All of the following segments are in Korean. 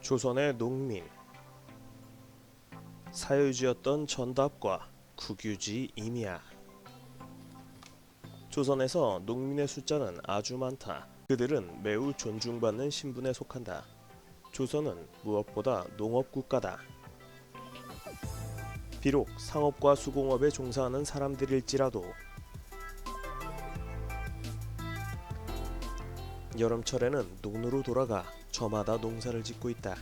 조선의 농민. 사유지였던 전답과 국유지 임야. 조선에서 농민의 숫자는 아주 많다. 그들은 매우 존중받는 신분에 속한다. 조선은 무엇보다 농업국가다. 비록 상업과 수공업에 종사하는 사람들일지라도 여름철에는 논으로 돌아가 저마다 농사를 짓고 있다.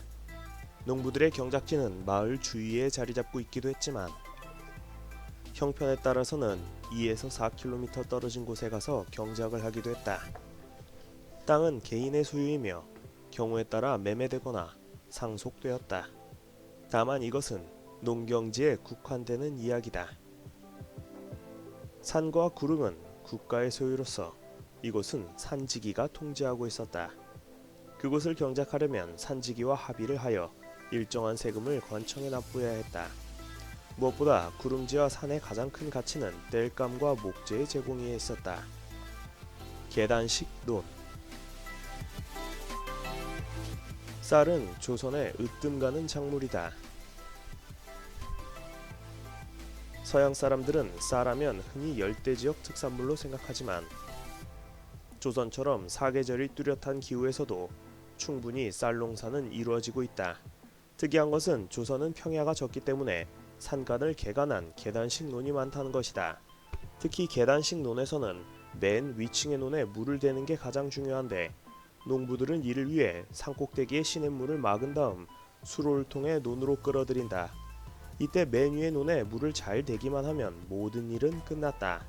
농부들의 경작지는 마을 주위에 자리 잡고 있기도 했지만 형편에 따라서는 2에서 4km 떨어진 곳에 가서 경작을 하기도 했다. 땅은 개인의 소유이며 경우에 따라 매매되거나 상속되었다. 다만 이것은 농경지에 국한되는 이야기다. 산과 구릉은 국가의 소유로서 이곳은 산지기가 통제하고 있었다. 그곳을 경작하려면 산지기와 합의를 하여 일정한 세금을 관청에 납부해야 했다. 무엇보다 구릉지와 산의 가장 큰 가치는 땔감과 목재의 제공에 있었다. 계단식 논. 쌀은 조선의 으뜸가는 작물이다. 서양 사람들은 쌀하면 흔히 열대지역 특산물로 생각하지만 조선처럼 사계절이 뚜렷한 기후에서도 충분히 쌀 농사는 이루어지고 있다. 특이한 것은 조선은 평야가 적기 때문에 산간을 개간한 계단식 논이 많다는 것이다. 특히 계단식 논에서는 맨 위층의 논에 물을 대는 게 가장 중요한데 농부들은 이를 위해 산꼭대기에 시냇물을 막은 다음 수로를 통해 논으로 끌어들인다. 이때 맨 위의 논에 물을 잘 대기만 하면 모든 일은 끝났다.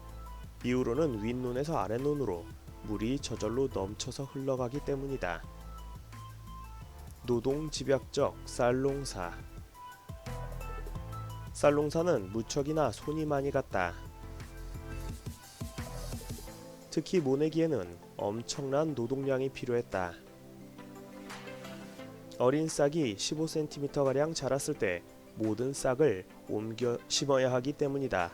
이후로는 윗논에서 아랫논으로 물이 저절로 넘쳐서 흘러가기 때문이다. 노동집약적 쌀농사. 쌀농사는 무척이나 손이 많이 갔다. 특히 모내기에는 엄청난 노동량이 필요했다. 어린 싹이 15cm가량 자랐을 때 모든 싹을 옮겨 심어야 하기 때문이다.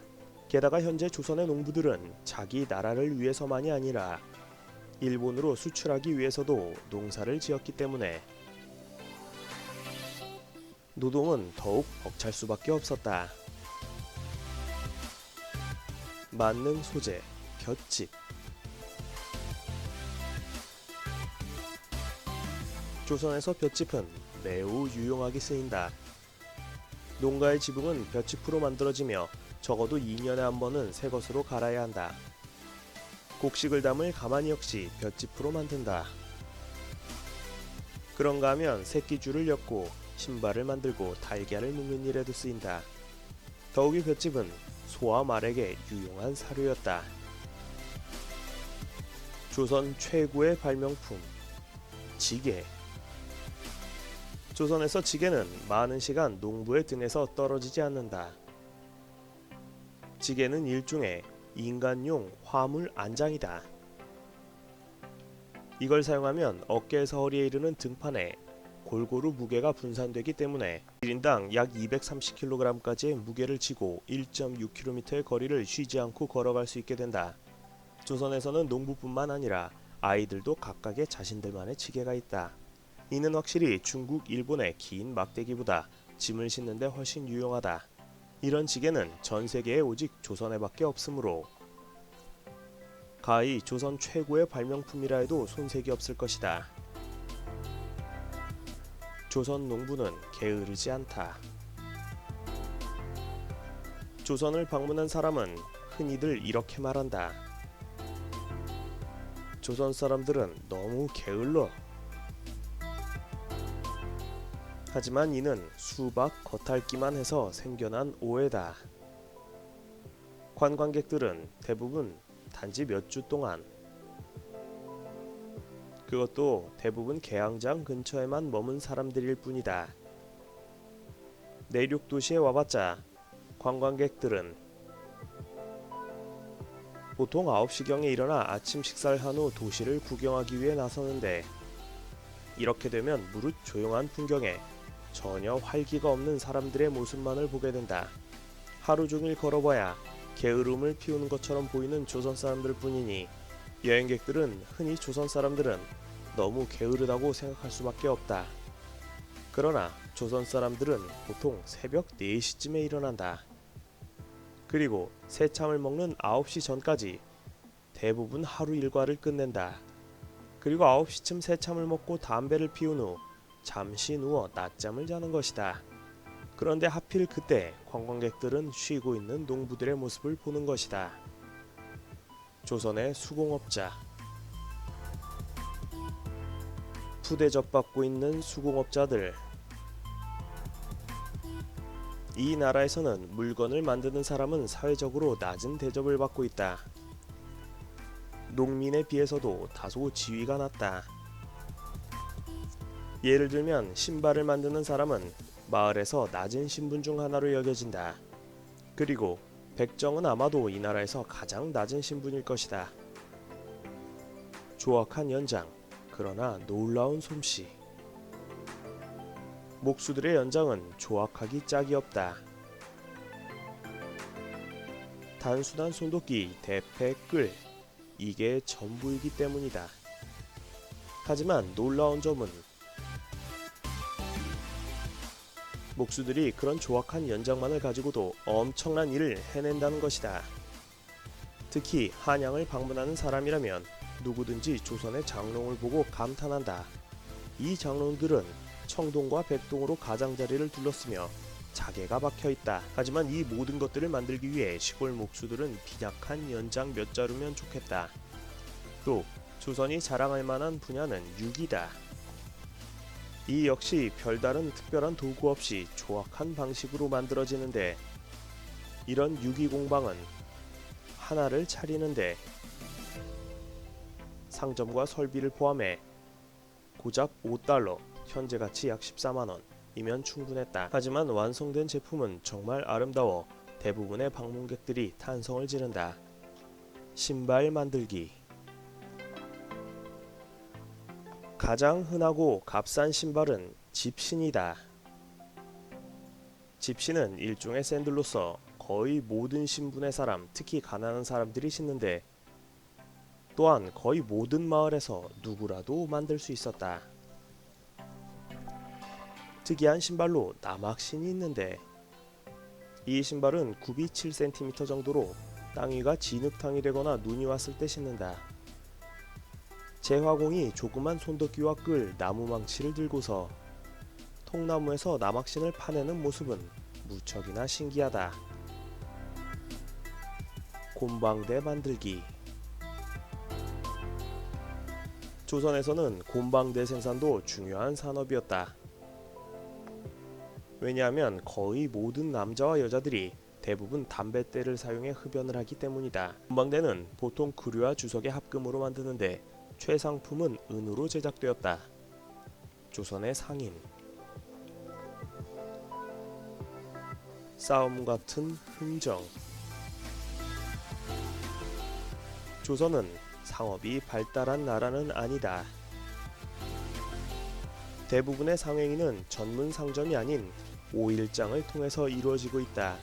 게다가 현재 조선의 농부들은 자기 나라를 위해서만이 아니라 일본으로 수출하기 위해서도 농사를 지었기 때문에 노동은 더욱 벅찰 수밖에 없었다. 만능 소재, 볏짚. 조선에서 볏짚은 매우 유용하게 쓰인다. 농가의 지붕은 볏짚으로 만들어지며 적어도 2년에 한 번은 새 것으로 갈아야 한다. 곡식을 담을 가마니 역시 볏짚으로 만든다. 그런가 하면 새끼줄을 엮고 신발을 만들고 달걀을 묶는 일에도 쓰인다. 더욱이 볏짚은 소와 말에게 유용한 사료였다. 조선 최고의 발명품, 지게. 조선에서 지게는 많은 시간 농부의 등에서 떨어지지 않는다. 지게는 일종의 인간용 화물 안장이다. 이걸 사용하면 어깨에서 허리에 이르는 등판에 골고루 무게가 분산되기 때문에 1인당 약 230kg까지의 무게를 지고 1.6km의 거리를 쉬지 않고 걸어갈 수 있게 된다. 조선에서는 농부뿐만 아니라 아이들도 각각의 자신들만의 지게가 있다. 이는 확실히 중국, 일본의 긴 막대기보다 짐을 싣는 데 훨씬 유용하다. 이런 지게는 전 세계에 오직 조선에 밖에 없으므로 가히 조선 최고의 발명품이라 해도 손색이 없을 것이다. 조선 농부는 게으르지 않다. 조선을 방문한 사람은 흔히들 이렇게 말한다. 조선 사람들은 너무 게을러. 하지만 이는 수박 겉핥기만 해서 생겨난 오해다. 관광객들은 대부분 단지 몇 주 동안, 그것도 대부분 개항장 근처에만 머문 사람들일 뿐이다. 내륙 도시에 와봤자 관광객들은 보통 9시경에 일어나 아침 식사를 한 후 도시를 구경하기 위해 나서는데 이렇게 되면 무릇 조용한 풍경에 전혀 활기가 없는 사람들의 모습만을 보게 된다. 하루 종일 걸어봐야 게으름을 피우는 것처럼 보이는 조선 사람들 뿐이니 여행객들은 흔히 조선 사람들은 너무 게으르다고 생각할 수밖에 없다. 그러나 조선 사람들은 보통 새벽 4시쯤에 일어난다. 그리고 새참을 먹는 9시 전까지 대부분 하루 일과를 끝낸다. 그리고 9시쯤 새참을 먹고 담배를 피운 후 잠시 누워 낮잠을 자는 것이다. 그런데 하필 그때 관광객들은 쉬고 있는 농부들의 모습을 보는 것이다. 조선의 수공업자. 푸대접 받고 있는 수공업자들. 이 나라에서는 물건을 만드는 사람은 사회적으로 낮은 대접을 받고 있다. 농민에 비해서도 다소 지위가 낮다. 예를 들면 신발을 만드는 사람은 마을에서 낮은 신분 중 하나로 여겨진다. 그리고 백정은 아마도 이 나라에서 가장 낮은 신분일 것이다. 조악한 연장, 그러나 놀라운 솜씨. 목수들의 연장은 조악하기 짝이 없다. 단순한 손도끼, 대패, 끌, 이게 전부이기 때문이다. 하지만 놀라운 점은 목수들이 그런 조악한 연장만을 가지고도 엄청난 일을 해낸다는 것이다. 특히 한양을 방문하는 사람이라면 누구든지 조선의 장롱을 보고 감탄한다. 이 장롱들은 청동과 백동으로 가장자리를 둘렀으며 자개가 박혀있다. 하지만 이 모든 것들을 만들기 위해 시골 목수들은 빈약한 연장 몇 자루면 좋겠다. 또 조선이 자랑할 만한 분야는 유기다. 이 역시 별다른 특별한 도구 없이 조악한 방식으로 만들어지는데, 이런 유기 공방은 하나를 차리는데 상점과 설비를 포함해 고작 $5, 현재 가치 약 14만원 이면 충분했다. 하지만 완성된 제품은 정말 아름다워 대부분의 방문객들이 탄성을 지른다. 신발 만들기. 가장 흔하고 값싼 신발은 집신이다. 집신은 일종의 샌들로서 거의 모든 신분의 사람, 특히 가난한 사람들이 신는데, 또한 거의 모든 마을에서 누구라도 만들 수 있었다. 특이한 신발로 나막신이 있는데, 이 신발은 굽이 7cm 정도로 땅 위가 진흙탕이 되거나 눈이 왔을 때 신는다. 제화공이 조그만 손도끼와 끌, 나무망치를 들고서 통나무에서 나막신을 파내는 모습은 무척이나 신기하다. 곰방대 만들기. 조선에서는 곰방대 생산도 중요한 산업이었다. 왜냐하면 거의 모든 남자와 여자들이 대부분 담뱃대를 사용해 흡연을 하기 때문이다. 곰방대는 보통 구류와 주석의 합금으로 만드는데 최상품은 은으로 제작되었다. 조선의 상인. 싸움 같은 흥정. 조선은 상업이 발달한 나라는 아니다. 대부분의 상행위는 전문 상점이 아닌 오일장을 통해서 이루어지고 있다.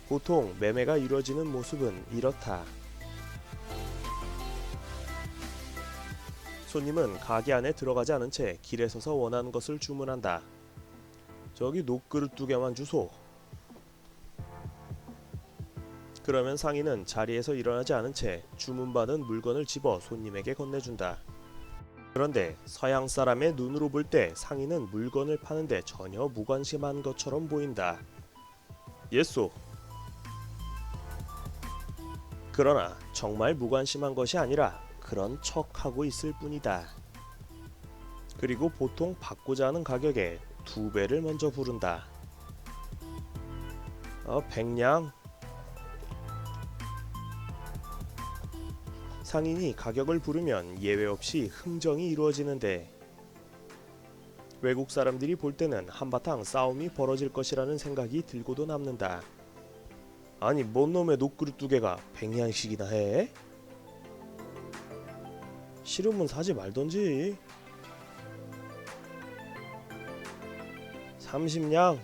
보통 매매가 이루어지는 모습은 이렇다. 손님은 가게 안에 들어가지 않은 채 길에 서서 원하는 것을 주문한다. 저기 녹그릇 2개만 주소. 그러면 상인은 자리에서 일어나지 않은 채 주문받은 물건을 집어 손님에게 건네준다. 그런데 서양 사람의 눈으로 볼 때 상인은 물건을 파는데 전혀 무관심한 것처럼 보인다. 예쏘. 그러나 정말 무관심한 것이 아니라 그런 척하고 있을 뿐이다. 그리고 보통 받고자 하는 가격에 2배를 먼저 부른다. 100냥? 상인이 가격을 부르면 예외 없이 흥정이 이루어지는데, 외국 사람들이 볼 때는 한바탕 싸움이 벌어질 것이라는 생각이 들고도 남는다. 아니, 뭔 놈의 녹그릇 2개가 100냥씩이나 해? 싫으면 사지 말던지. 30냥?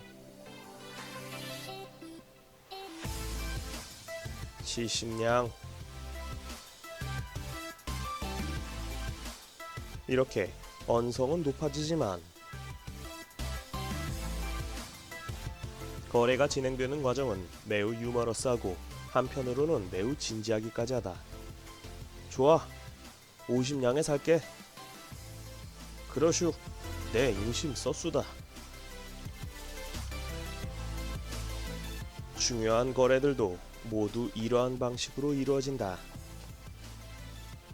70냥? 이렇게 언성은 높아지지만 거래가 진행되는 과정은 매우 유머러스하고 한편으로는 매우 진지하기까지 하다. 좋아, 50냥에 살게. 그러슈, 내 인심 써수다. 중요한 거래들도 모두 이러한 방식으로 이루어진다.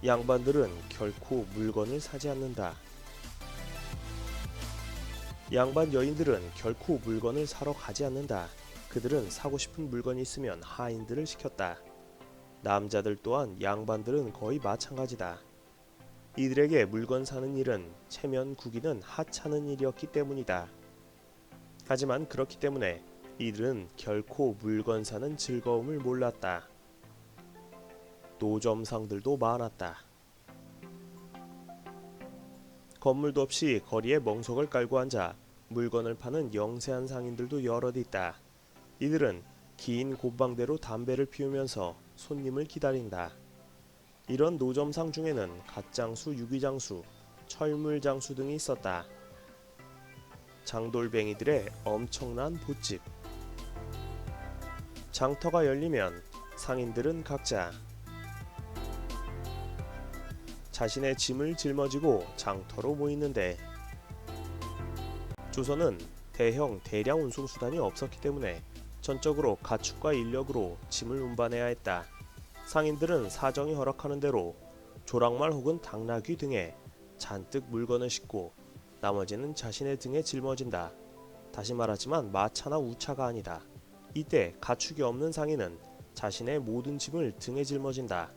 양반들은 결코 물건을 사지 않는다. 양반 여인들은 결코 물건을 사러 가지 않는다. 그들은 사고 싶은 물건이 있으면 하인들을 시켰다. 남자들 또한 양반들은 거의 마찬가지다. 이들에게 물건 사는 일은 체면 구기는 하찮은 일이었기 때문이다. 하지만 그렇기 때문에 이들은 결코 물건 사는 즐거움을 몰랐다. 노점상들도 많았다. 건물도 없이 거리에 멍석을 깔고 앉아 물건을 파는 영세한 상인들도 여럿 있다. 이들은 긴 곶방대로 담배를 피우면서 손님을 기다린다. 이런 노점상 중에는 갓장수, 유기장수, 철물장수 등이 있었다. 장돌뱅이들의 엄청난 보집. 장터가 열리면 상인들은 각자 자신의 짐을 짊어지고 장터로 모이는데, 조선은 대형 대량 운송수단이 없었기 때문에 전적으로 가축과 인력으로 짐을 운반해야 했다. 상인들은 사정이 허락하는 대로 조랑말 혹은 당나귀 등에 잔뜩 물건을 싣고 나머지는 자신의 등에 짊어진다. 다시 말하지만 마차나 우차가 아니다. 이때 가축이 없는 상인은 자신의 모든 짐을 등에 짊어진다.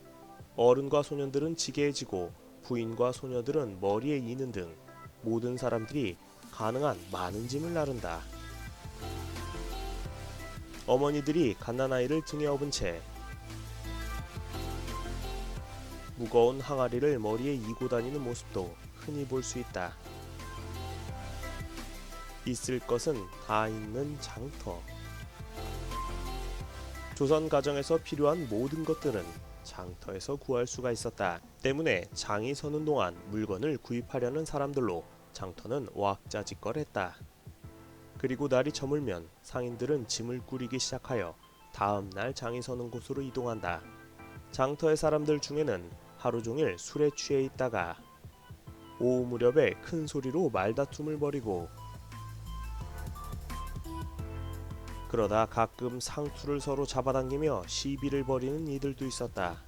어른과 소년들은 지게에 지고 부인과 소녀들은 머리에 이는 등 모든 사람들이 가능한 많은 짐을 나른다. 어머니들이 갓난아이를 등에 업은 채 무거운 항아리를 머리에 이고 다니는 모습도 흔히 볼 수 있다. 있을 것은 다 있는 장터. 조선 가정에서 필요한 모든 것들은 장터에서 구할 수가 있었다. 때문에 장이 서는 동안 물건을 구입하려는 사람들로 장터는 왁자지껄했다. 그리고 날이 저물면 상인들은 짐을 꾸리기 시작하여 다음 날 장이 서는 곳으로 이동한다. 장터의 사람들 중에는 하루 종일 술에 취해 있다가 오후 무렵에 큰 소리로 말다툼을 벌이고, 그러다 가끔 상투를 서로 잡아당기며 시비를 벌이는 이들도 있었다.